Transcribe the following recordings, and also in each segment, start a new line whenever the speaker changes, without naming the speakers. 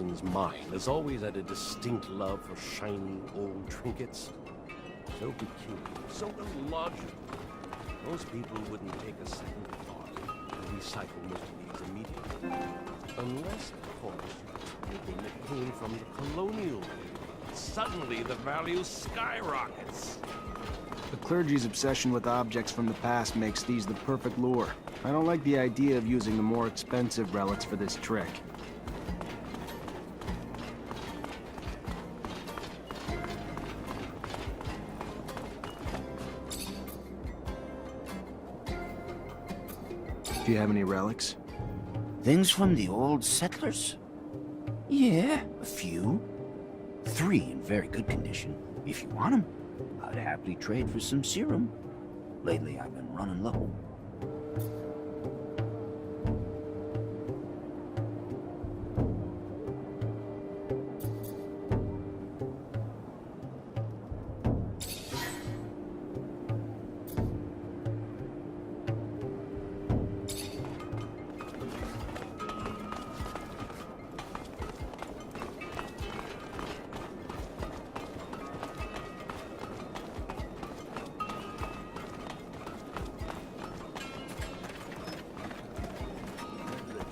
Templeton's mind has always had a distinct love for shiny old trinkets. So peculiar, so illogical. Most people wouldn't take a second thought and recycle most of these immediately. Unless, of course, you're thinking that came from the colonial period. Suddenly, the value skyrockets.
The clergy's obsession with objects from the past makes these the perfect lure. I don't like the idea of using the more expensive relics for this trick. Do you have any relics?
Things from the old settlers? Yeah, a few. 3 in very good condition. If you want them, I'd happily trade for some serum. Lately, I've been running low.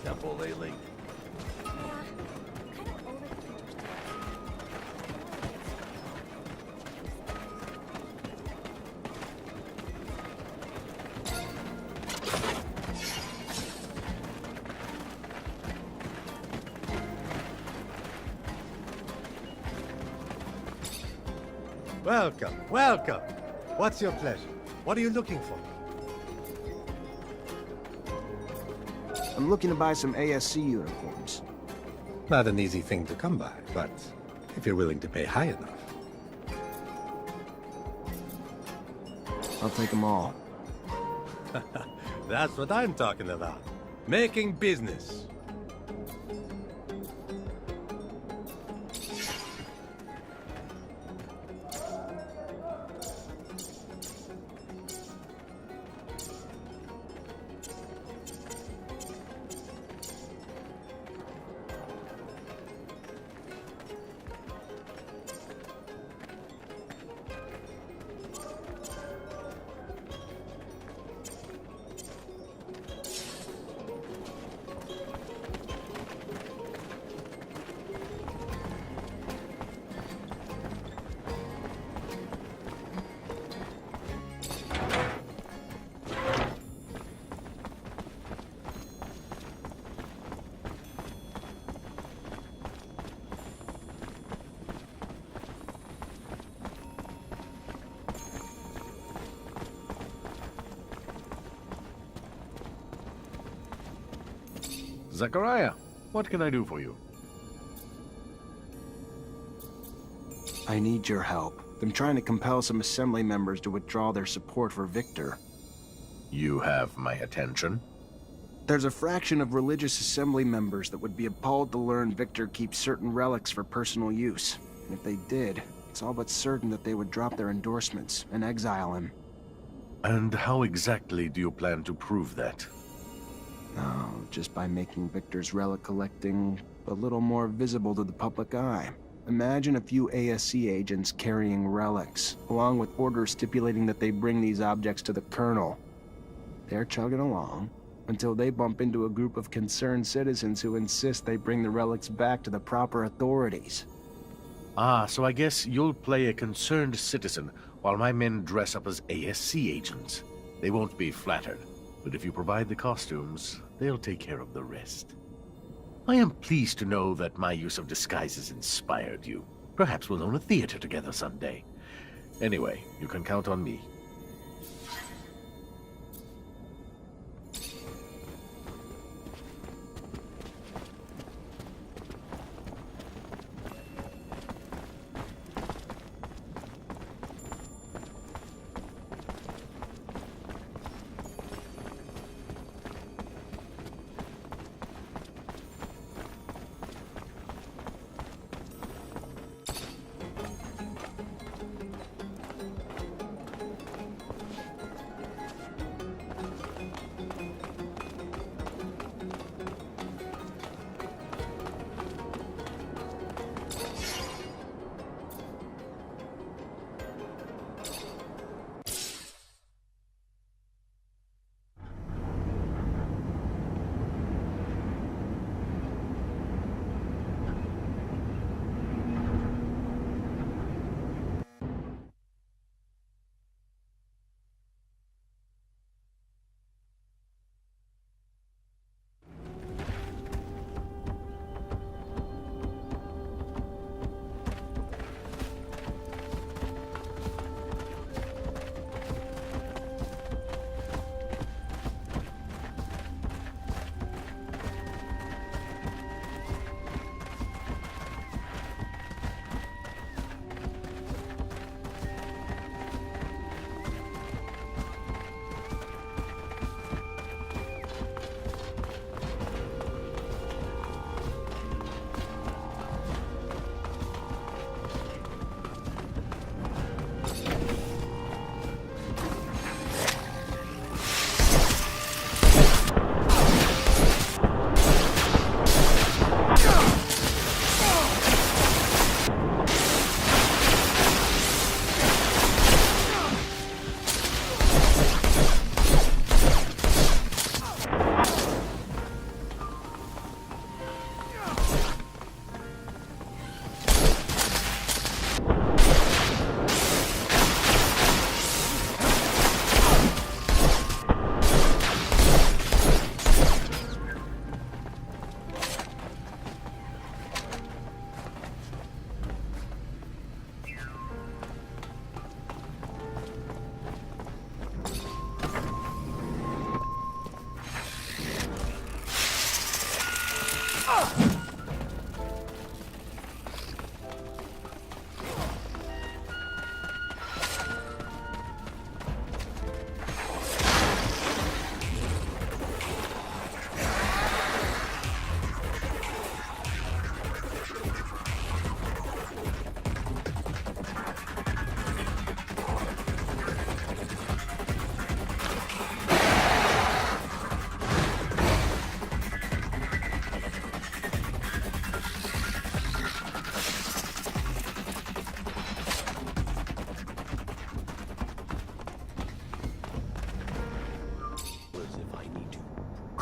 Temple lately?
Yeah, kind of over the printer's
Welcome, welcome. What's your pleasure? What are you looking for?
I'm looking to buy some ASC uniforms.
Not an easy thing to come by, but if you're willing to pay high enough.
I'll take them all.
That's what I'm talking about. Making business.
Zachariah, what can I do for you?
I need your help. I'm trying to compel some assembly members to withdraw their support for Victor.
You have my attention.
There's a fraction of religious assembly members that would be appalled to learn Victor keeps certain relics for personal use. And if they did, it's all but certain that they would drop their endorsements and exile him.
And how exactly do you plan to prove that?
Oh, just by making Victor's relic collecting a little more visible to the public eye. Imagine a few ASC agents carrying relics, along with orders stipulating that they bring these objects to the Colonel. They're chugging along until they bump into a group of concerned citizens who insist they bring the relics back to the proper authorities.
Ah, so I guess you'll play a concerned citizen while my men dress up as ASC agents. They won't be flattered, but if you provide the costumes, they'll take care of the rest. I am pleased to know that my use of disguises inspired you. Perhaps we'll own a theater together someday. Anyway, you can count on me.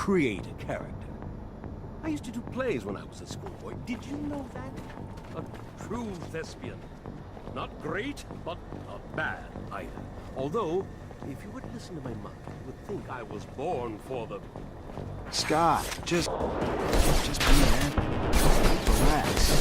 create a character. I used to do plays when I was a schoolboy. Did you know that? A true thespian. Not great, but not bad either. Although, if you were to listen to my mother, you would think I was born for the...
Scott, just be man. Relax.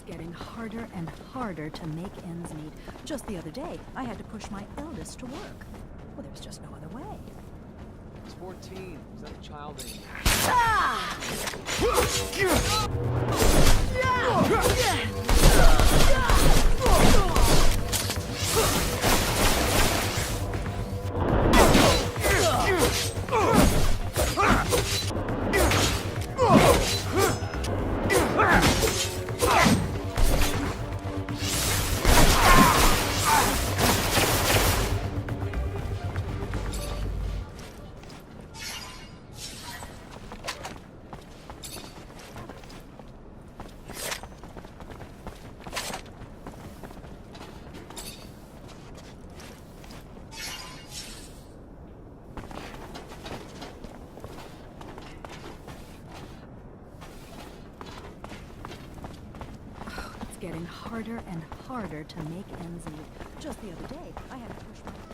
Getting harder and harder to make ends meet. Just the other day, I had to push my eldest to work. Well, there was just no other way.
He's 14. He's not a child anymore.
Getting harder and harder to make ends meet. Just the other day, I had to push my eldest.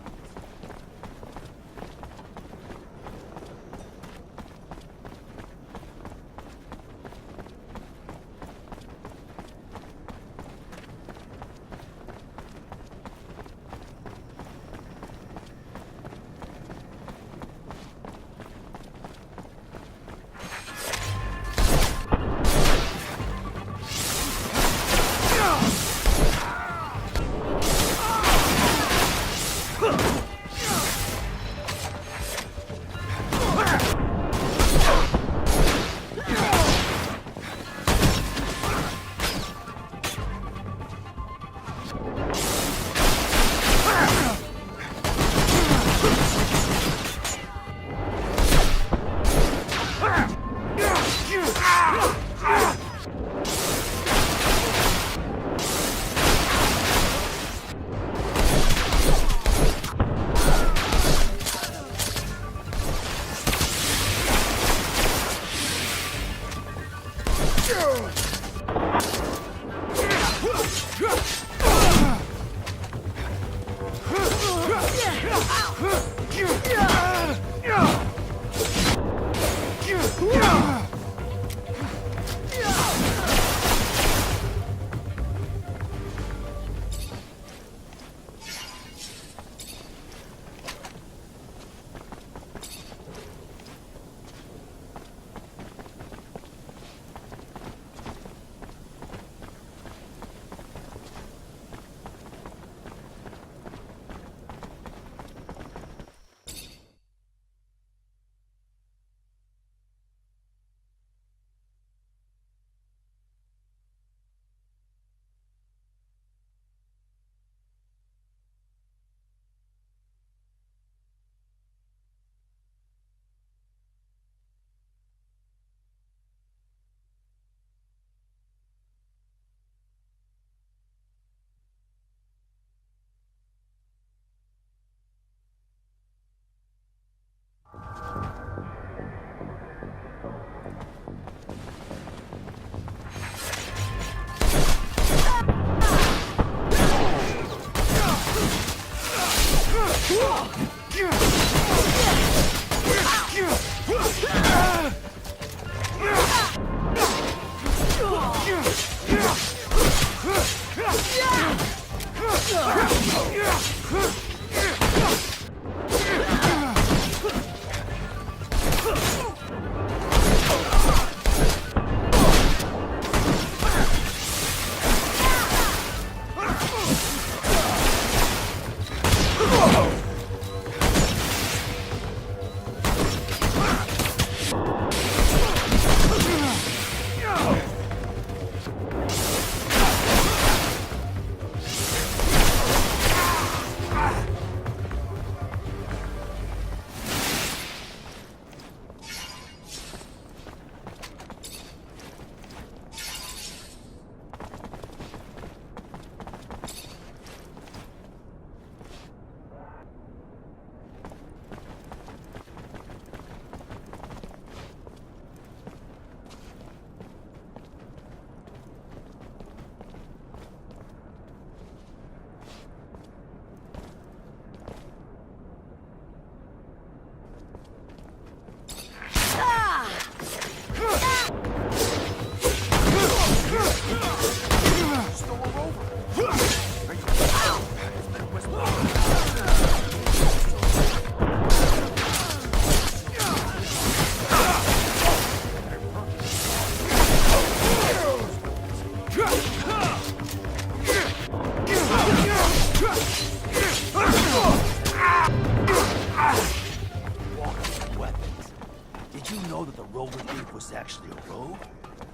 was actually a rogue.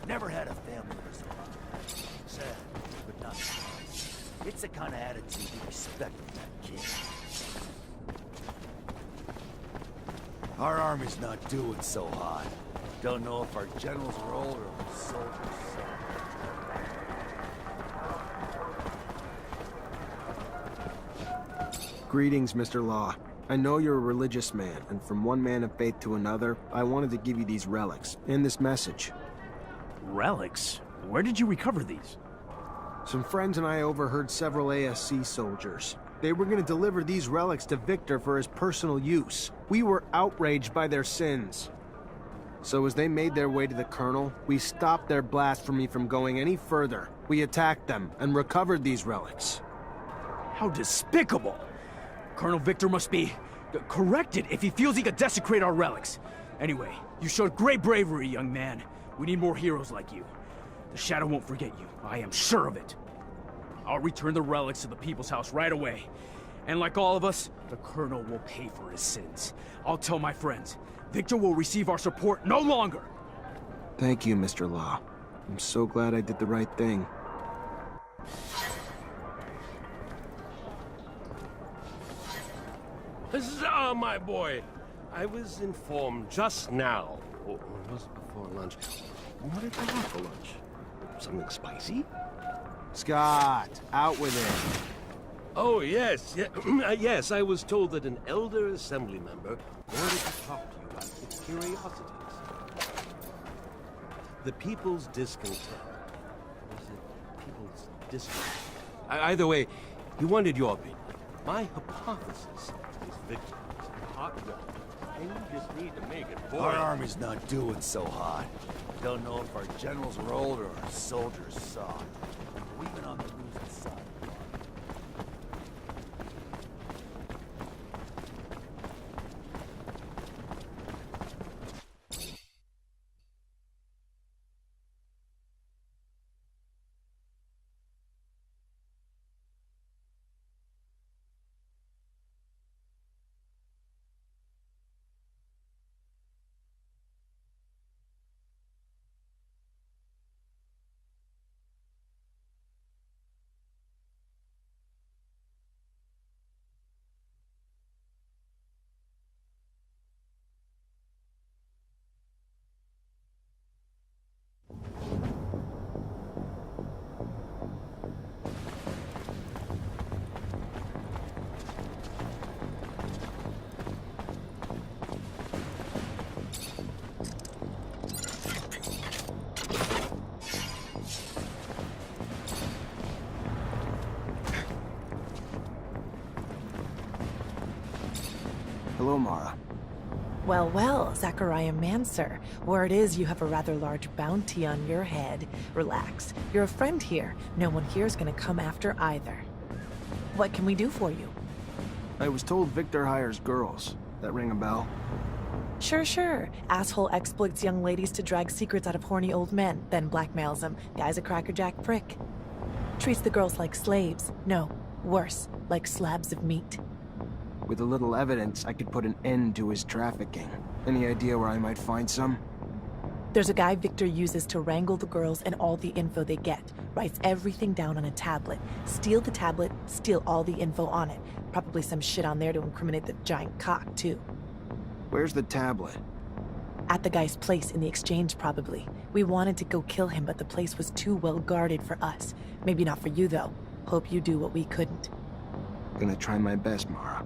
Never had a family resort. Sad, but not surprised. It's the kind of attitude you expect from that kid. Our army's not doing so hot. Don't know if our generals are old or our soldiers.
Greetings, Mr. Law. I know you're a religious man, and from one man of faith to another, I wanted to give you these relics, and this message.
Relics? Where did you recover these?
Some friends and I overheard several ASC soldiers. They were going to deliver these relics to Victor for his personal use. We were outraged by their sins. So as they made their way to the Colonel, we stopped their blasphemy from going any further. We attacked them and recovered these relics.
How despicable! Colonel Victor must be corrected if he feels he could desecrate our relics. Anyway, you showed great bravery, young man. We need more heroes like you. The Shadow won't forget you. I am sure of it. I'll return the relics to the People's House right away. And like all of us, the Colonel will pay for his sins. I'll tell my friends. Victor will receive our support no longer.
Thank you, Mr. Law. I'm so glad I did the right thing.
Huzzah, my boy! I was informed just now, or was it before lunch? What did I have for lunch? Something spicy?
Scott, out with it.
Oh, yes. Yes, I was told that an elder assembly member wanted to talk to you about its curiosities. The people's discontent. Is it people's discontent? Either way, he wanted your opinion. My hypothesis is Victor is a hot water, and you just need to make it boil.
Our army's not doing so hot. Don't know if our generals are old or our soldiers soft. We've been on the losing side.
Hello, Mara.
Well, well, Zachariah Mancer. Word is you have a rather large bounty on your head. Relax. You're a friend here. No one here is gonna come after either. What can we do for you?
I was told Victor hires girls. That ring a bell?
Sure, sure. Asshole exploits young ladies to drag secrets out of horny old men, then blackmails them. Guy's a crackerjack prick. Treats the girls like slaves. No, worse, like slabs of meat.
With a little evidence, I could put an end to his trafficking. Any idea where I might find some?
There's a guy Victor uses to wrangle the girls and all the info they get. Writes everything down on a tablet. Steal the tablet, steal all the info on it. Probably some shit on there to incriminate the giant cock, too.
Where's the tablet?
At the guy's place in the exchange, probably. We wanted to go kill him, but the place was too well guarded for us. Maybe not for you, though. Hope you do what we couldn't.
Gonna try my best, Mara.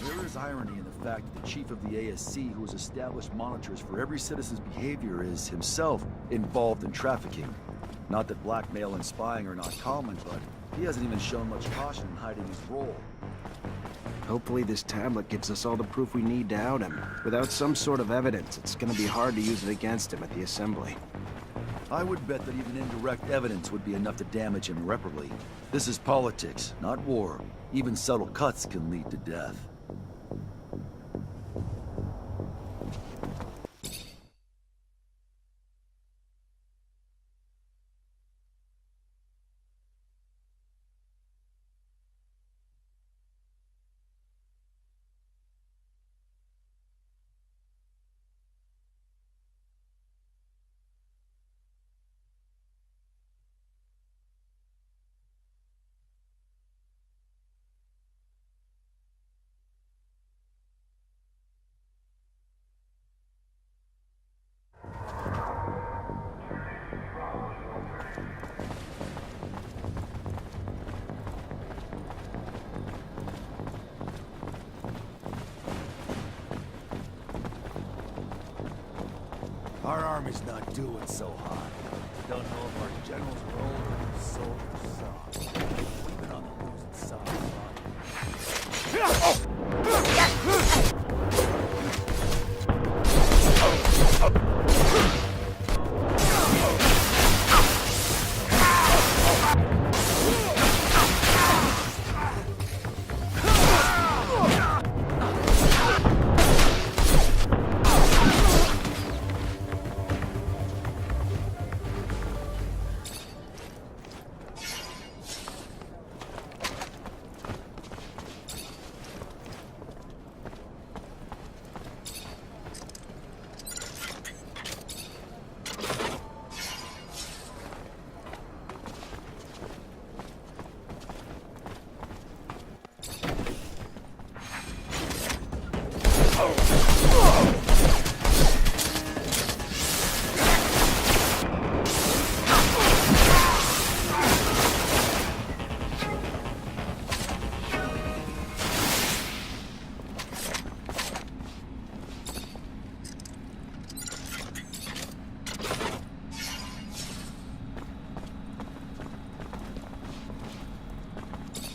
There is irony in the fact that the chief of the ASC, who has established monitors for every citizen's behavior, is himself involved in trafficking. Not that blackmail and spying are not common, but he hasn't even shown much caution in hiding his role.
Hopefully this tablet gives us all the proof we need to out him. Without some sort of evidence, it's gonna be hard to use it against him at the assembly.
I would bet that even indirect evidence would be enough to damage him irreparably. This is politics, not war. Even subtle cuts can lead to death. Our army's not doing so hot. Don't know if our generals are old or our soldiers soft. We've been on the losing side.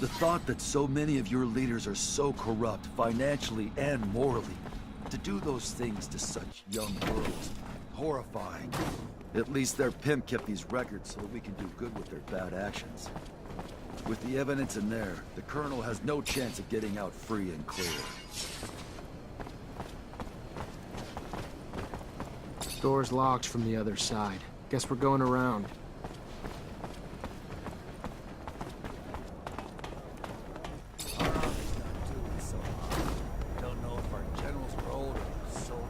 The thought that so many of your leaders are so corrupt, financially and morally, to do those things to such young girls, horrifying. At least their pimp kept these records so that we can do good with their bad actions. With the evidence in there, the Colonel has no chance of getting out free and clear.
Door's locked from the other side. Guess we're going around.
Our army's not doing so hot. Don't know if our generals were old or soldiers.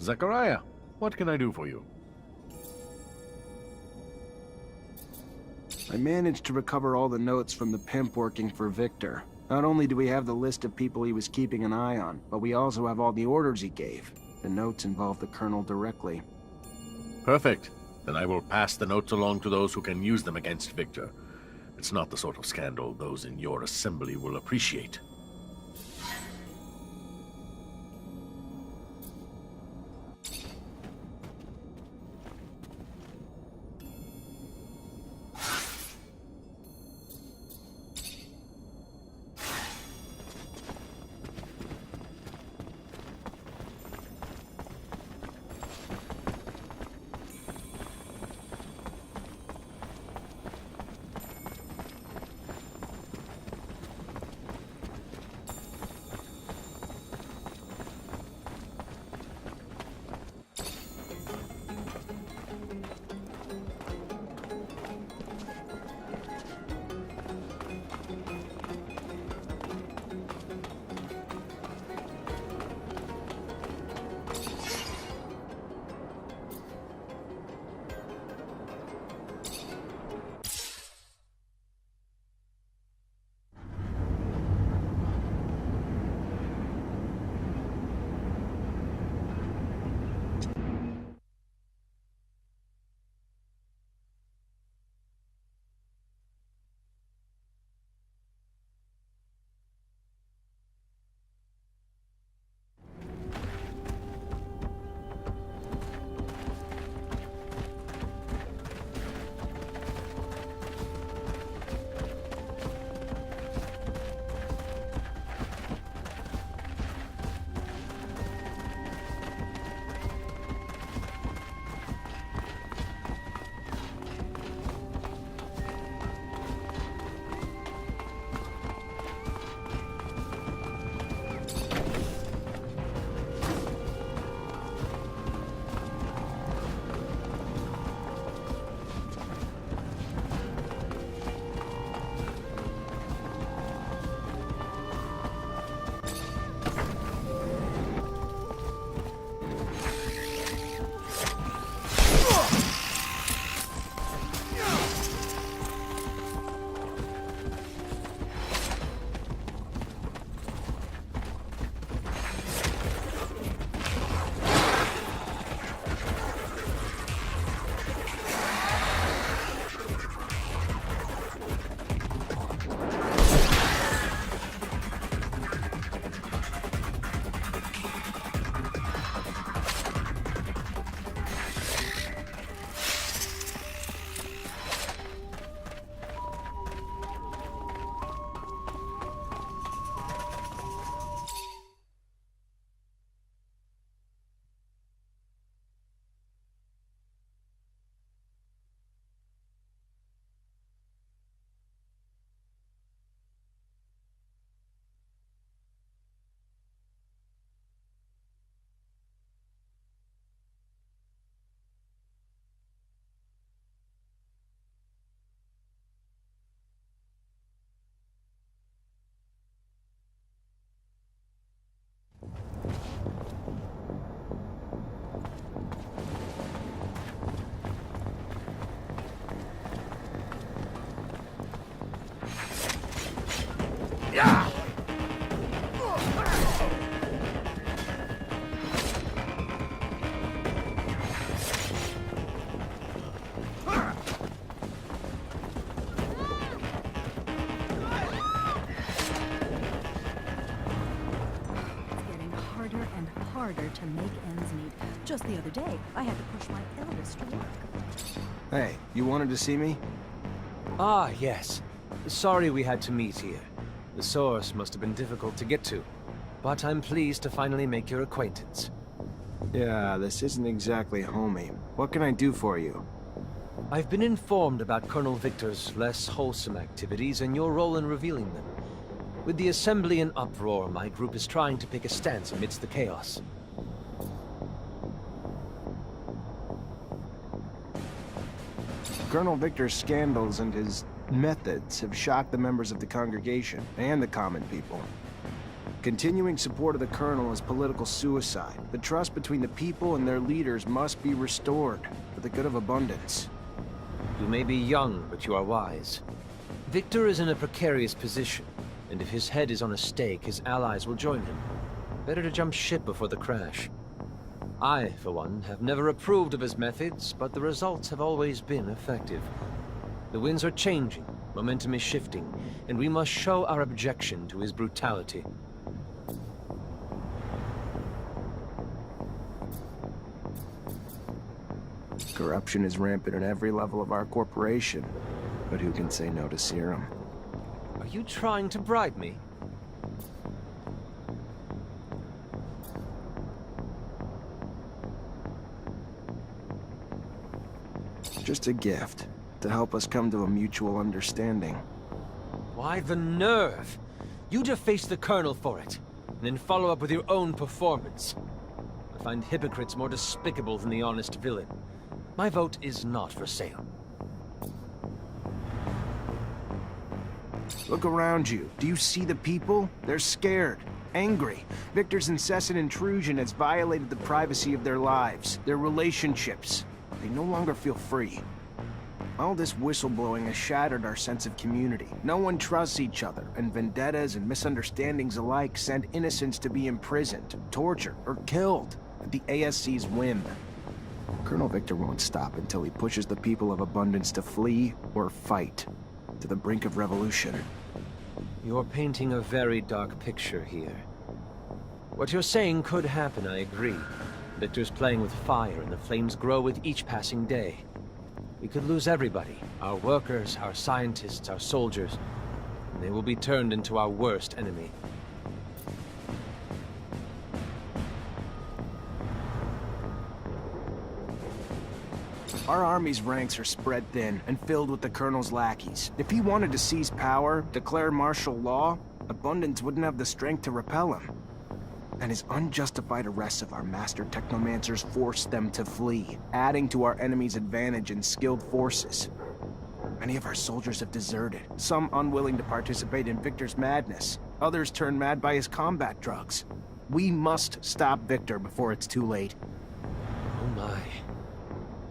Zachariah, what can I do for you?
I managed to recover all the notes from the pimp working for Victor. Not only do we have the list of people he was keeping an eye on, but we also have all the orders he gave. The notes involve the Colonel directly.
Perfect. Then I will pass the notes along to those who can use them against Victor. It's not the sort of scandal those in your assembly will appreciate.
harder to make ends meet. Just the other day, I had to push my eldest to work.
Hey, you wanted to see me?
Ah, yes. Sorry we had to meet here. The source must have been difficult to get to. But I'm pleased to finally make your acquaintance.
Yeah, this isn't exactly homey. What can I do for you?
I've been informed about Colonel Victor's less wholesome activities and your role in revealing them. With the Assembly in uproar, my group is trying to pick a stance amidst the chaos.
Colonel Victor's scandals and his methods have shocked the members of the congregation and the common people. Continuing support of the Colonel is political suicide. The trust between the people and their leaders must be restored, for the good of abundance.
You may be young, but you are wise. Victor is in a precarious position, and if his head is on a stake, his allies will join him. Better to jump ship before the crash. I, for one, have never approved of his methods, but the results have always been effective. The winds are changing, momentum is shifting, and we must show our objection to his brutality.
Corruption is rampant at every level of our corporation, but who can say no to serum?
Are you trying to bribe me?
Just a gift, to help us come to a mutual understanding.
Why the nerve? You deface the Colonel for it, and then follow up with your own performance. I find hypocrites more despicable than the honest villain. My vote is not for sale.
Look around you. Do you see the people? They're scared, angry. Victor's incessant intrusion has violated the privacy of their lives, their relationships. They no longer feel free. All this whistleblowing has shattered our sense of community. No one trusts each other, and vendettas and misunderstandings alike send innocents to be imprisoned, tortured, or killed at the ASC's whim. Colonel Victor won't stop until he pushes the people of Abundance to flee or fight, to the brink of revolution.
You're painting a very dark picture here. What you're saying could happen, I agree. Victor's playing with fire, and the flames grow with each passing day. We could lose everybody. Our workers, our scientists, our soldiers. And they will be turned into our worst enemy.
Our army's ranks are spread thin and filled with the Colonel's lackeys. If he wanted to seize power, declare martial law, Abundance wouldn't have the strength to repel him. And his unjustified arrests of our master technomancers forced them to flee, adding to our enemy's advantage in skilled forces. Many of our soldiers have deserted, some unwilling to participate in Victor's madness. Others turned mad by his combat drugs. We must stop Victor before it's too late.
Oh my.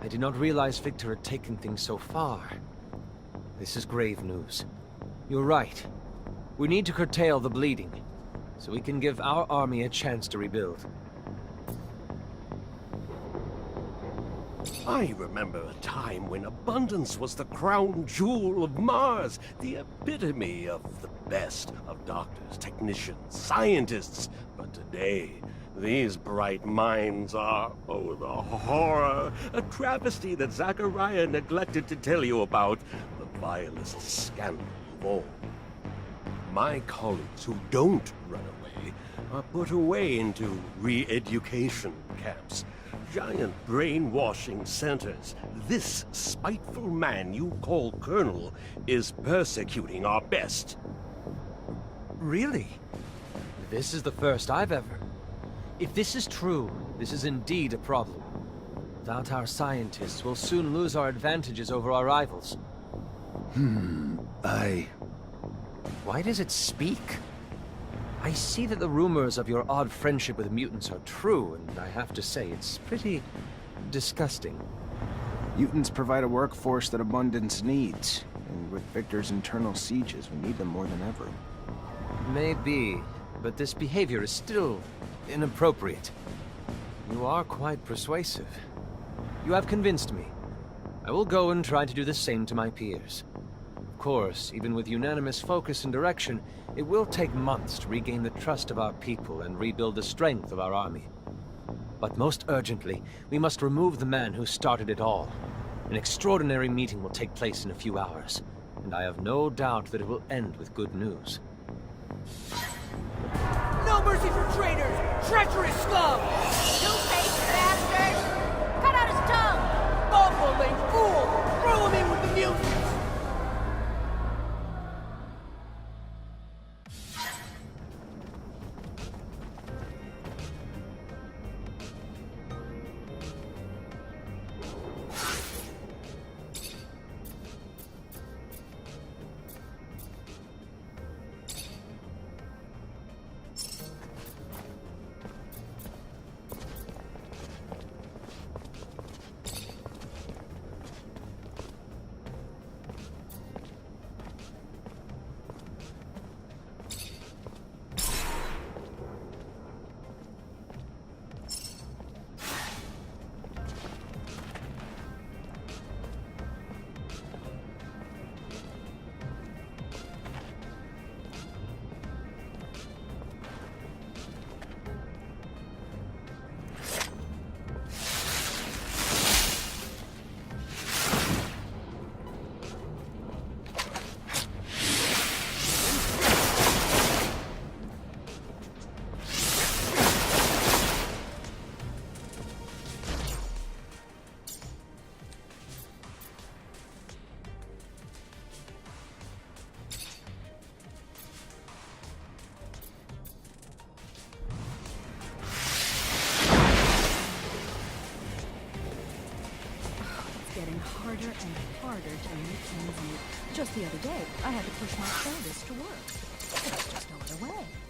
I did not realize Victor had taken things so far. This is grave news. You're right. We need to curtail the bleeding, so we can give our army a chance to rebuild.
I remember a time when Abundance was the crown jewel of Mars, the epitome of the best of doctors, technicians, scientists. But today, these bright minds are, oh, the horror, a travesty that Zachariah neglected to tell you about, the vilest scandal of all. My colleagues who don't run away are put away into re-education camps, giant brainwashing centers. This spiteful man you call Colonel is persecuting our best.
Really? This is the first I've ever... If this is true, this is indeed a problem. Without our scientists, we'll soon lose our advantages over our rivals. Why does it speak? I see that the rumors of your odd friendship with mutants are true, and I have to say, it's pretty disgusting.
Mutants provide a workforce that Abundance needs, and with Victor's internal sieges, we need them more than ever.
Maybe, but this behavior is still inappropriate. You are quite persuasive. You have convinced me. I will go and try to do the same to my peers. Of course, even with unanimous focus and direction, it will take months to regain the trust of our people and rebuild the strength of our army. But most urgently, we must remove the man who started it all. An extraordinary meeting will take place in a few hours, and I have no doubt that it will end with good news.
No mercy for traitors! Treacherous scum!
Two-faced bastard! Cut out his tongue!
Bumbling fool! Throw him in with the mutants!
getting harder and harder to make ends meet. Just the other day, I had to push my eldest to work. There's just no other way.